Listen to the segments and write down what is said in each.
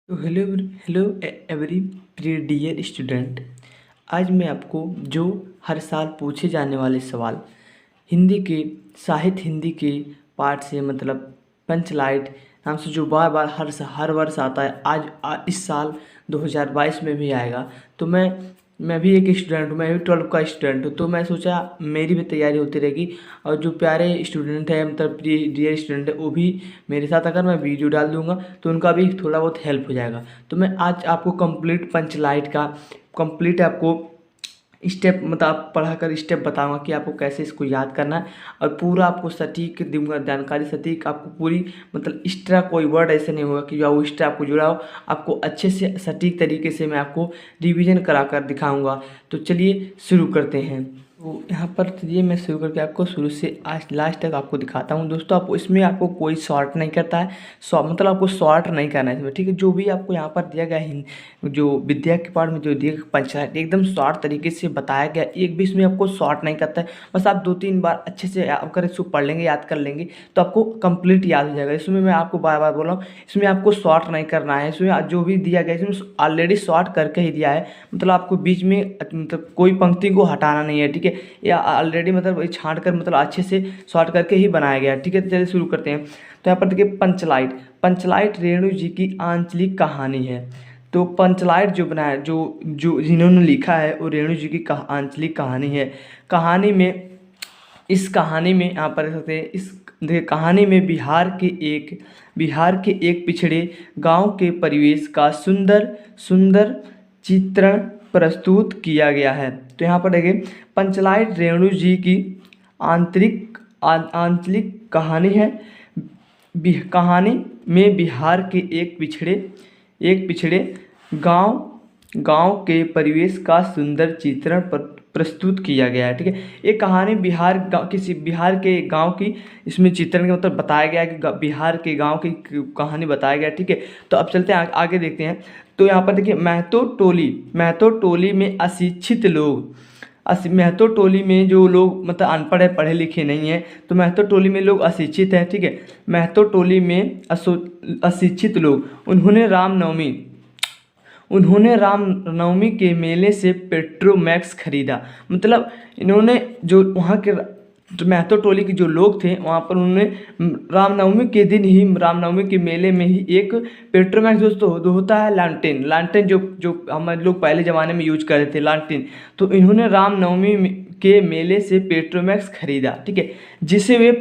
तो hello hello every प्रिय dear student. आज मैं आपको जो हर साल पूछे जाने वाले सवाल हिंदी के साहित्य हिंदी के पार्ट से मतलब पंचलाइट नाम से जो बार बार हर वर्ष आता है, इस साल 2022 में भी आएगा। तो मैं भी एक स्टूडेंट हूँ, मैं भी 12 का स्टूडेंट हूँ। तो मैं सोचा मेरी भी तैयारी होती रहेगी और जो प्यारे स्टूडेंट है मतलब डियर स्टूडेंट है वो भी मेरे साथ अगर मैं वीडियो डाल दूंगा तो उनका भी थोड़ा बहुत हेल्प हो जाएगा। तो मैं आज आपको कंप्लीट पंचलाइट का कंप्लीट आपको स्टेप मतलब पढ़ाकर स्टेप बताऊंगा कि आपको कैसे इसको याद करना है और पूरा आपको सटीक दूंगा जानकारी, सटीक आपको पूरी मतलब एक्स्ट्रा कोई वर्ड ऐसे नहीं होगा कि जो वो एक्स्ट्रा आपको जुड़ा हो। आपको अच्छे से सटीक तरीके से मैं आपको रिवीजन कराकर दिखाऊंगा। तो चलिए शुरू करते हैं। तो यहाँ पर चलिए मैं शुरू करके आपको शुरू से आज लास्ट तक आपको दिखाता हूँ। दोस्तों आपको इसमें आपको कोई शॉर्ट नहीं करता है, मतलब आपको शॉर्ट नहीं करना है इसमें, ठीक है। जो भी आपको यहाँ पर दिया गया है, जो विद्या के पाठ में जो दिया गया पंचायत एकदम शॉर्ट तरीके से बताया गया, एक भी इसमें आपको शॉर्ट नहीं करता है। बस आप 2-3 बार अच्छे से अगर इसको पढ़ लेंगे, याद कर लेंगे तो आपको कंप्लीट याद हो जाएगा। इसमें मैं आपको बार बार बोल रहा हूँ, इसमें आपको शॉर्ट नहीं करना है। इसमें जो भी दिया गया इसमें ऑलरेडी शॉर्ट करके ही दिया है, मतलब आपको बीच में मतलब कोई पंक्ति को हटाना नहीं है, ठीक है। या ऑलरेडी मतलब छांट कर मतलब अच्छे से शॉर्ट करके ही बनाया गया है, ठीक है। तो चलिए शुरू करते हैं। तो यहाँ पर देखिए पंचलाइट, पंचलाइट रेणु जी की आंचलिक कहानी है। तो पंचलाइट जो बनाया जो जो जिन्होंने लिखा है वो रेणु जी की आंचलिक कहानी है। कहानी में इस कहानी में यहाँ पर देख सकते हैं, इस देखिए कहानी में बिहार के एक पिछड़े गांव के परिवेश का सुंदर सुंदर चित्रण प्रस्तुत किया गया है। तो यहाँ पर देखिए पंचलाइट रेणु जी की आंचलिक कहानी है। कहानी में बिहार के एक पिछड़े गांव गांव के परिवेश का सुंदर चित्रण प्रस्तुत किया गया है, ठीक है। ये कहानी किसी बिहार के गांव की इसमें चित्रण का मतलब बताया गया है कि बिहार के गांव की कहानी बताया गया है, ठीक है। तो अब चलते हैं आगे देखते हैं। तो यहाँ पर देखिए महतो टोली में अशिक्षित लोग, महतो टोली में जो लोग मतलब अनपढ़ है, पढ़े लिखे नहीं है, तो महतो टोली में लोग अशिक्षित हैं, ठीक है। महतो टोली में अशिक्षित लोग उन्होंने रामनवमी के मेले से पेट्रोमैक्स खरीदा। मतलब इन्होंने जो वहाँ के महतो टोली के जो लोग थे वहाँ पर उन्होंने रामनवमी के दिन ही, रामनवमी के मेले में ही एक पेट्रोमैक्स दोस्तों जो होता है लालटेन जो हम लोग पहले ज़माने में यूज कर रहे थे लालटेन, तो इन्होंने रामनवमी के मेले से पेट्रोमैक्स खरीदा, ठीक है, जिसे वे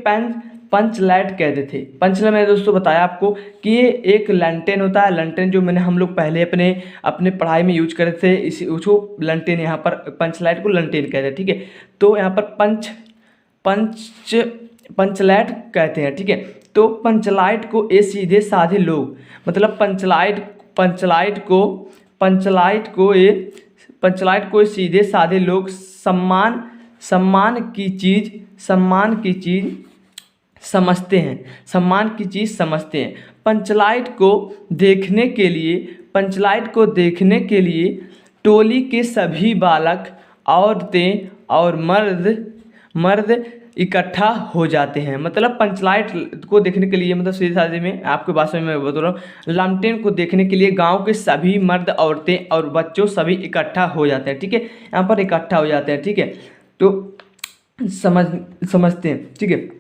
पंचलाइट कहते थे। पंचलाइट मैंने दोस्तों बताया आपको कि ये एक लैंटेन होता है। लैंटेन जो मैंने हम लोग पहले अपने पढ़ाई में यूज करते थे, इसी उसको लैंटेन, यहाँ पर पंचलाइट को लैंटेन कहते हैं, ठीक है। तो यहाँ पर पंचलाइट कहते हैं, ठीक है। तो पंचलाइट को ये सीधे साधे लोग, मतलब पंचलाइट को सीधे साधे लोग सम्मान की चीज समझते हैं। पंचलाइट को देखने के लिए टोली के सभी बालक, औरतें और मर्द इकट्ठा हो जाते हैं। मतलब पंचलाइट को देखने के लिए, मतलब सीधे साधे में आपके भाषा में मैं बता रहा हूँ, लालटेन को देखने के लिए गांव के सभी मर्द, औरतें और बच्चों सभी इकट्ठा हो जाते हैं, ठीक है। यहाँ पर इकट्ठा हो जाते हैं, ठीक है। तो समझते हैं, ठीक है।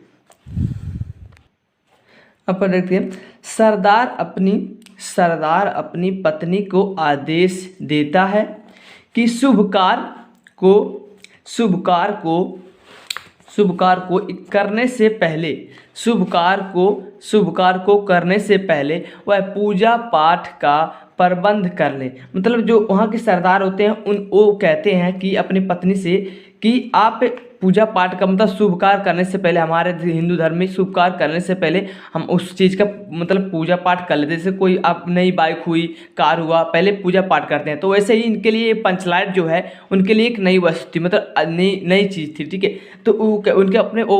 अब पर देखते हैं, सरदार अपनी पत्नी को आदेश देता है कि शुभ कार्य को करने से पहले वह पूजा पाठ का प्रबंध कर ले। मतलब जो वहाँ के सरदार होते हैं वो कहते हैं कि अपनी पत्नी से कि आप पूजा पाठ का मतलब शुभ कार्य करने से पहले, हमारे हिंदू धर्म में शुभ कार्य करने से पहले हम उस चीज़ का मतलब पूजा पाठ कर लेते हैं। जैसे कोई आप नई बाइक हुई, कार हुआ, पहले पूजा पाठ करते हैं। तो वैसे ही इनके लिए पंचलाइट जो है उनके लिए एक नई वस्तु थी, मतलब नई चीज़ थी, ठीक है। तो वो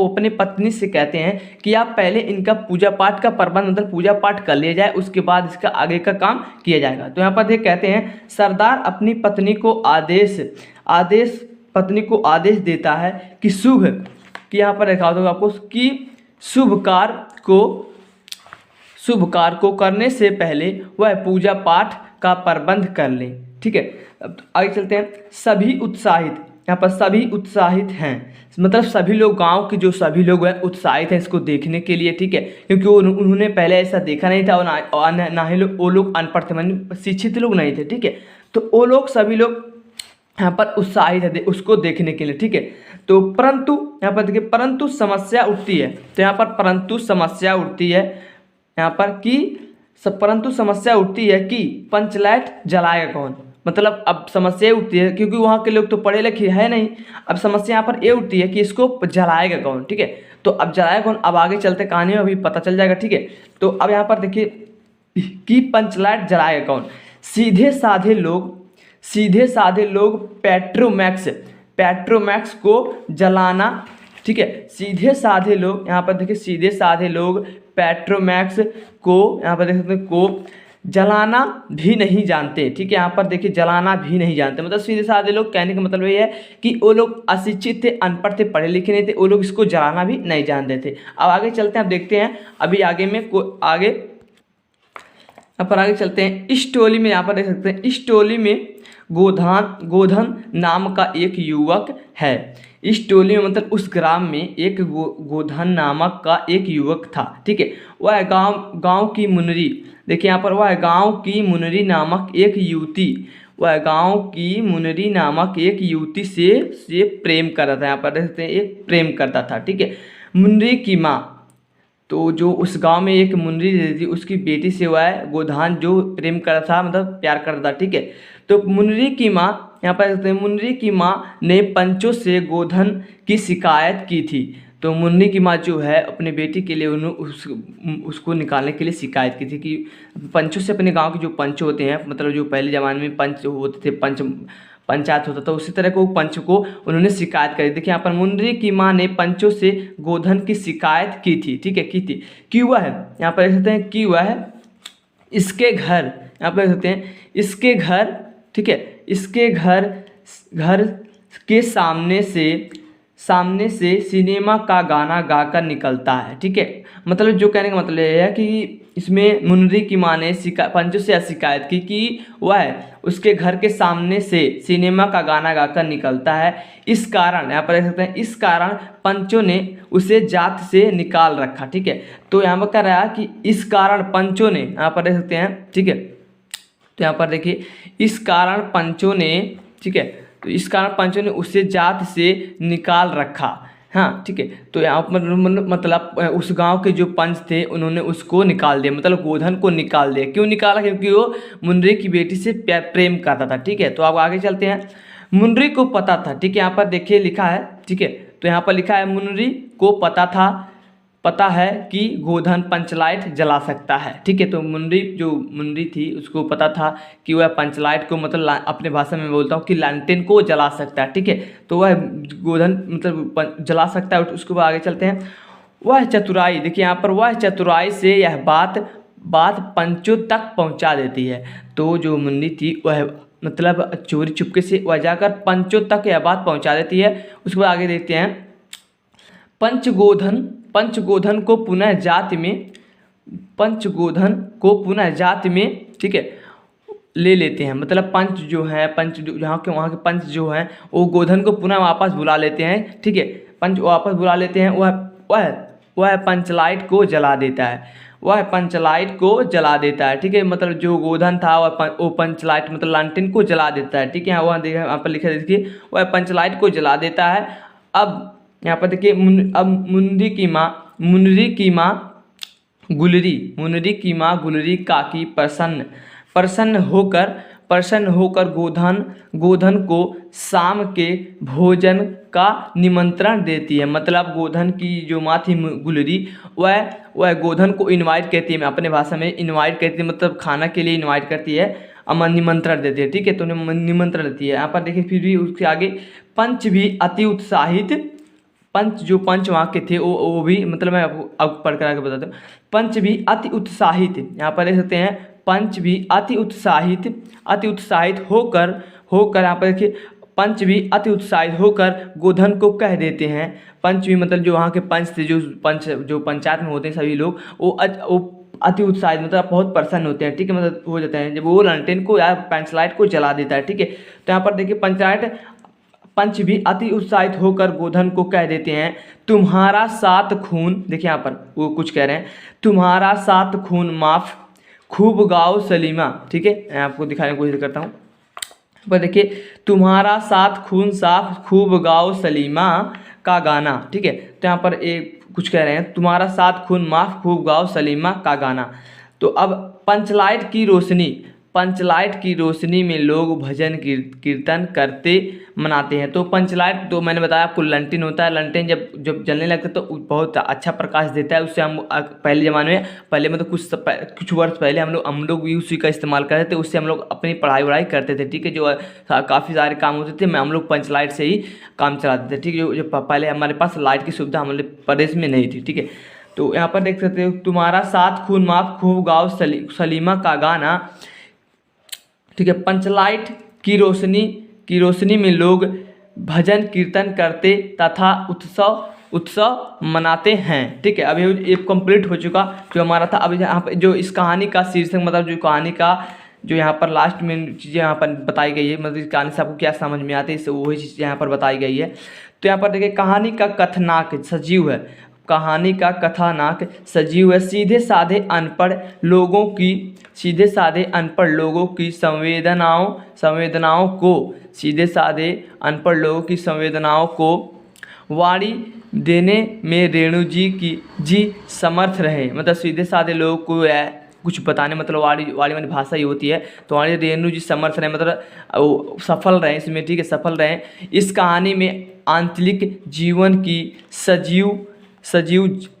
अपने पत्नी से कहते हैं कि आप पहले इनका पूजा पाठ का प्रबंध मतलब पूजा पाठ कर लिया जाए, उसके बाद इसका आगे का काम किया जाएगा। तो यहाँ पर कहते हैं सरदार अपनी पत्नी को आदेश देता है कि यहाँ पर लिखा होगा आपको कि शुभ कार्य शुभ कार्य को करने से पहले वह पूजा पाठ का प्रबंध कर लें। ठीक है, अब आगे चलते हैं। सभी उत्साहित, यहाँ पर सभी उत्साहित हैं, मतलब सभी लोग, गांव के जो सभी लोग हैं उत्साहित हैं इसको देखने के लिए। ठीक है, क्योंकि उन्होंने पहले ऐसा देखा नहीं था और ना ही वो लोग अनपढ़ थे, माने शिक्षित लोग नहीं थे। ठीक है, तो वो लोग सभी लोग यहाँ पर उत्साहित है उसको देखने के लिए। ठीक है, तो परंतु यहाँ पर देखिए परंतु समस्या उठती है, तो यहाँ पर परंतु समस्या उठती है यहाँ पर कि परंतु समस्या उठती है कि पंचलाइट जलाएगा कौन। मतलब अब समस्या उठती है क्योंकि वहाँ के लोग तो पढ़े लिखे है नहीं। अब समस्या यहाँ पर ये उठती है कि इसको जलाएगा कौन। ठीक है, तो अब जलाएगा कौन, अब आगे चलते कहानी में अभी पता चल जाएगा। ठीक है, तो अब यहाँ पर देखिए कि पंचलाइट जलाएगा कौन। सीधे साधे लोग पेट्रोमैक्स को जलाना। ठीक है, सीधे साधे लोग, यहाँ पर देखिए सीधे साधे लोग पेट्रोमैक्स को यहाँ पर देख सकते हैं को जलाना भी नहीं जानते। ठीक है, यहाँ पर देखिए जलाना भी नहीं जानते, मतलब सीधे साधे लोग कहने का मतलब ये है कि वो लोग अशिक्षित थे, अनपढ़ थे, पढ़े लिखे नहीं थे, वो लोग इसको जलाना भी नहीं जानते थे। अब आगे चलते हैं, अब देखते हैं अभी आगे में आगे यहाँ पर आगे चलते हैं। इस टोली में यहाँ पर देख सकते हैं, इस टोली में गोधन नाम का एक युवक है। इस टोली में मतलब उस ग्राम में एक गोधन नामक का एक युवक था। ठीक है, वह गांव की मुनरी, देखिए यहाँ पर वह गांव की मुनरी नामक एक युवती से प्रेम करता था। यहाँ पर देख सकते हैं एक प्रेम करता था। ठीक है, मुनरी की माँ, तो जो उस गांव में एक मुनरी रहती थी उसकी बेटी से वह गोधान जो प्रेम करता था, मतलब प्यार करता था। ठीक है, तो मुनरी की माँ, यहाँ पर देखते हैं मुनरी की माँ ने पंचों से गोधन की शिकायत की थी। तो मुन्नी की माँ जो है अपने बेटी के लिए उसको निकालने के लिए शिकायत की थी कि पंचों से, अपने गांव के जो पंच होते हैं, मतलब जो पहले ज़माने में पंच होते थे, पंचायत होता था, उसी तरह को पंच को उन्होंने शिकायत करी। देखिए यहाँ पर मुनरी की माँ ने पंचों से गोधन की शिकायत की थी। ठीक है, की थी कि वह यहाँ पर देख सकते हैं कि वह इसके घर, यहाँ पर देख सकते हैं इसके घर, ठीक है, इसके घर के सामने से सिनेमा का गाना गाकर निकलता है। ठीक है, मतलब जो कहने का मतलब ये है कि इसमें मुनरी की माँ ने पंचों से शिकायत की कि वह उसके घर के सामने से सिनेमा का गाना गाकर निकलता है। इस कारण, यहाँ पर देख सकते हैं, इस कारण पंचों ने उसे जात से निकाल रखा। ठीक है, तो यहाँ पर कह रहा है कि इस कारण पंचों ने, यहाँ पर देख सकते हैं, ठीक है, तो यहाँ पर देखिए इस कारण पंचों ने, ठीक है, तो इस कारण पंचों ने उसे जात से निकाल रखा। हाँ, ठीक है, तो यहाँ पर मतलब उस गांव के जो पंच थे उन्होंने उसको निकाल दिया, मतलब गोधन को निकाल दिया। क्यों निकाला? क्योंकि वो मुनरी की बेटी से प्रेम करता था। ठीक है, तो अब आगे चलते हैं। मुनरी को पता था, ठीक है, यहाँ पर देखिए लिखा है, ठीक है, तो यहाँ पर लिखा है मुनरी को पता है कि गोधन पंचलाइट जला सकता है। ठीक है, तो मुनरी थी उसको पता था कि वह पंचलाइट को, मतलब अपने भाषा में बोलता हूँ कि लैंटेन को जला सकता है। ठीक है, तो वह गोधन मतलब जला सकता है। उसके बाद आगे चलते हैं। वह चतुराई, देखिए यहाँ पर वह चतुराई से यह बात पंचों तक पहुँचा देती है। तो जो मुन्नी थी वह मतलब चोरी चुपके से वह जाकर पंचों तक यह बात पहुँचा देती है। उसके बाद आगे देखते हैं। पंचगोधन को पुनः जाति में, ठीक है, ले लेते हैं। मतलब पंच जो है, यहाँ के वहाँ के पंच जो हैं वो गोधन को पुनः वापस बुला लेते हैं। ठीक है, पंच वापस बुला लेते हैं। वह पंचलाइट को जला देता है। ठीक है, मतलब जो गोधन था वो पंचलाइट मतलब लालटेन को जला देता है। ठीक है, वहाँ देखिए, यहाँ पर लिखा है, देखिए वह पंचलाइट को जला देता है। अब यहाँ पर देखिए अब मुनरी की माँ गुलरी काकी प्रसन्न होकर गोधन को शाम के भोजन का निमंत्रण देती है। मतलब गोधन की जो माँ थी गुलरी, वह गोधन को इनवाइट कहती है, अपने भाषा में इनवाइट कहती है, मतलब खाना के लिए इनवाइट करती है, निमंत्रण देती है। ठीक है, तो निमंत्रण देती है। यहाँ पर देखिए फिर भी उसके आगे पंच भी अति उत्साहित, पंच वहाँ के थे वो भी, मतलब मैं आपको अब पढ़ कर आगे बताता हूँ। पंच भी अति उत्साहित, यहाँ पर देख सकते हैं, पंच भी अति उत्साहित होकर यहाँ पर देखिए पंच भी अति उत्साहित होकर गोधन को कह देते हैं। पंच भी मतलब जो वहाँ के पंच थे, जो पंचायत में होते हैं सभी लोग, वो अति उत्साहित मतलब बहुत प्रसन्न होते हैं, ठीक है, मतलब हो जाते हैं जब वो लंटेन को या पंचलाइट को जला देता है, ठीक है। तो यहाँ पर देखिए पंचलाइट पंच भी अति उत्साहित होकर गोधन को कह देते हैं, तुम्हारा 7 खून, देखिए यहाँ पर वो कुछ कह रहे हैं, तुम्हारा 7 खून माफ खूब गाओ सलीमा, ठीक है। मैं आपको दिखाने की कोशिश करता हूँ, पर देखिए तुम्हारा 7 खून साफ खूब गाओ सलीमा का गाना, ठीक है। तो यहाँ पर एक कुछ कह रहे हैं, तुम्हारा 7 खून माफ खूब गाओ सलीमा का गाना। तो अब पंचलाइट की रोशनी में लोग भजन कीर्तन करते मनाते हैं। तो पंचलाइट तो मैंने बताया आपको लंटेन होता है, लंटेन जब जब जलने लगता है तो बहुत अच्छा प्रकाश देता है, उससे हम पहले ज़माने में पहले मतलब कुछ वर्ष पहले हम लोग भी उसी का इस्तेमाल करते थे, उससे हम लोग अपनी पढ़ाई वढ़ाई करते थे, ठीक है। जो काफ़ी सारे काम होते थे हम लोग पंचलाइट से ही काम चलाते थे, ठीक है। जो पहले हमारे पास लाइट की सुविधा हमारे प्रदेश में नहीं थी, ठीक है। तो यहाँ पर देख सकते हो, तुम्हारा 7 खून माफ खूब गाओ सलीमा का गाना, ठीक है। पंचलाइट की रोशनी में लोग भजन कीर्तन करते तथा उत्सव मनाते हैं, ठीक है। अभी ये कंप्लीट हो चुका जो हमारा था। अभी यहाँ पर जो इस कहानी का शीर्षक मतलब जो कहानी का जो यहाँ पर लास्ट में चीज़ें यहाँ पर बताई गई है, मतलब इस कहानी से आपको क्या समझ में आती है, इससे वही चीज़ यहाँ पर बताई गई है। तो यहाँ पर देखिए कहानी का कथानक सजीव है, कहानी का कथानक सजीव है, सीधे साधे अनपढ़ लोगों की संवेदनाओं को वाणी देने में रेणु जी समर्थ रहे। मतलब सीधे साधे लोगों को कुछ बताने, मतलब वाणी वाणी भाषा ही होती है, तो वाणी रेणु जी समर्थ रहे, मतलब वो सफल रहे इसमें, ठीक है, सफल रहे। इस कहानी में आंचलिक जीवन की सजीव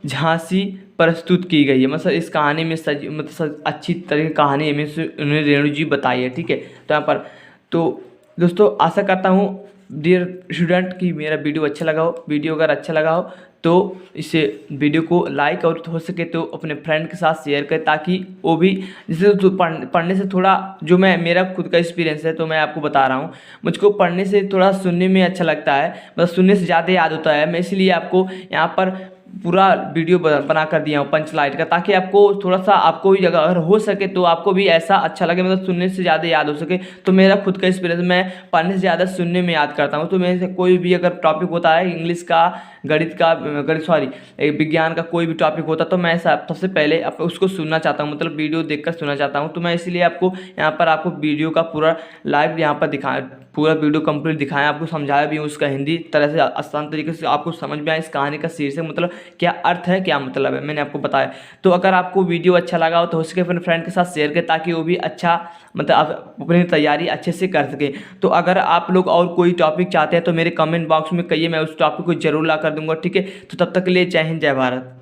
झांसी प्रस्तुत की गई है। मतलब इस कहानी में मतलब अच्छी तरह की कहानी में से उन्होंने रेणु जी बताई है, ठीक है। तो यहाँ पर तो दोस्तों आशा करता हूँ डियर स्टूडेंट कि मेरा वीडियो अच्छा लगा हो। वीडियो अगर अच्छा लगा हो तो इसे वीडियो को लाइक और हो सके तो अपने फ्रेंड के साथ शेयर करें, ताकि वो भी जैसे तो पढ़ने से थोड़ा जो मेरा खुद का एक्सपीरियंस है तो मैं आपको बता रहा हूँ, मुझको पढ़ने से थोड़ा सुनने में अच्छा लगता है, मतलब सुनने से ज़्यादा याद होता है। मैं इसलिए आपको यहाँ पर पूरा वीडियो बना कर दिया हूँ पंचलाइट का, ताकि आपको थोड़ा सा आपको भी अगर हो सके तो आपको भी ऐसा अच्छा लगे, मतलब सुनने से ज़्यादा याद हो सके। तो मेरा खुद का एक्सपीरियंस, मैं पढ़ने से ज़्यादा सुनने में याद करता हूँ। तो मेरे से कोई भी अगर टॉपिक होता है इंग्लिश का, विज्ञान का कोई भी टॉपिक होता तो मैं सबसे पहले उसको सुनना चाहता हूँ, मतलब वीडियो देखकर सुनना चाहता हूँ। तो मैं इसलिए आपको यहाँ पर आपको वीडियो का पूरा लाइव यहाँ पर पूरा वीडियो कंप्लीट दिखाया, आपको समझाया भी हूँ उसका हिंदी तरह से आसान तरीके से आपको समझ में आए इस कहानी का शीर्षक मतलब क्या अर्थ है, क्या मतलब है, मैंने आपको बताया। तो अगर आपको वीडियो अच्छा लगा हो तो हो सके अपने फ्रेंड के साथ शेयर करें, ताकि वो भी अच्छा मतलब आप अपनी तैयारी अच्छे से कर सके। तो अगर आप लोग और कोई टॉपिक चाहते हैं तो मेरे कमेंट बॉक्स में कहिए, मैं उस टॉपिक को जरूर ला कर दूंगा, ठीक है। तो तब तक के लिए जय हिंद जय भारत।